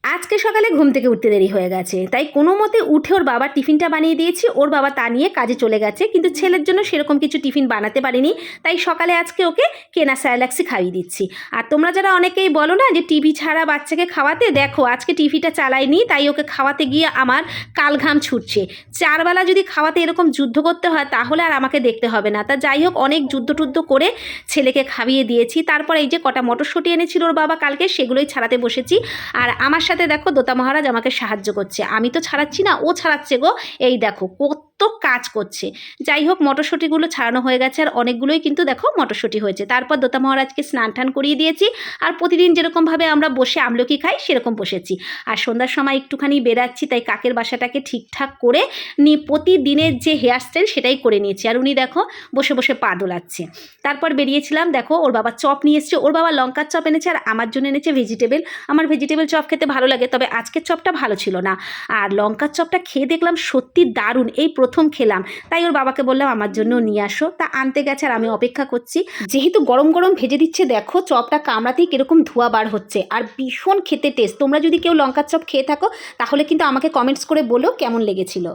আজকে সকালে ঘুম থেকে উঠতে দেরি হয়ে গেছে, তাই কোনো মতে উঠে ওর বাবার টিফিনটা বানিয়ে দিয়েছি। ওর বাবা তা নিয়ে কাজে চলে গেছে, কিন্তু ছেলের জন্য সেরকম কিছু টিফিন বানাতে পারিনি, তাই সকালে আজকে ওকে কেনা স্যারেলাক্সই খাইয়ে দিচ্ছি। আর তোমরা যারা অনেকেই বলো না যে টিভি ছাড়া বাচ্চাকে খাওয়াতে, দেখো আজকে টিভিটা চালাইনি, তাই ওকে খাওয়াতে গিয়ে আমার কালঘাম ছুটছে। চারবেলা যদি খাওয়াতে এরকম যুদ্ধ করতে হয় তাহলে আর আমাকে দেখতে হবে না। তা যাই হোক, অনেক যুদ্ধ টুদ্ধ করে ছেলেকে খাইয়ে দিয়েছি। তারপর এই যে কটা মটরশুঁটি এনেছিল ওর বাবা কালকে, সেগুলোই ছাড়াতে বসেছি। আর আমার সাথে দেখো দোতা মহারাজ আমাকে সাহায্য করছে, আমি তো ছাড়াচ্ছি না, ও ছাড়াচ্ছে গো। এই দেখো কত কাজ করছে। যাই হোক, মটরশুঁটিগুলো ছাড়ানো হয়ে গেছে, আর অনেকগুলোই কিন্তু দেখো মটরশুঁটি হয়েছে। তারপর দোতা মহারাজকে স্নান টান করিয়ে দিয়েছি, আর প্রতিদিন যেরকমভাবে আমরা বসে আমলকি খাই সেরকম বসেছি। আর সন্ধ্যার সময় একটুখানি বেরাচ্ছি, তাই কাকের বাসাটাকে ঠিকঠাক করে প্রতিদিনের যে হেয়ার স্টাইল সেটাই করে নিয়েছি। আর উনি দেখো বসে বসে পা দোলাচ্ছে। তারপর বেরিয়েছিলাম, দেখো ওর বাবা চপ নিয়ে এসছে, ওর বাবা লঙ্কার চপ এনেছে, আর আমার জন্য এনেছে ভেজিটেবল। আমার ভেজিটেবল চপ খেতে ভালো লাগে, তবে আজকের চপটা ভালো ছিল না। আর লঙ্কার চপটা খেয়ে দেখলাম সত্যি দারুণ, এই প্রথম খেলাম। তাই ওর বাবাকে বললাম আমার জন্য নিয়ে আসো, তা আনতে গেছে আর আমি অপেক্ষা করছি। যেহেতু গরম গরম ভেজে দিচ্ছে, দেখো চপটা কামড়াতেই কিরকম ধোঁয়া বার হচ্ছে, আর ভীষণ খেতে টেস্ট। তোমরা যদি কেউ লঙ্কার চপ খেয়ে থাকো তাহলে কিন্তু আমাকে কমেন্টস করে বলো কেমন লেগেছিল।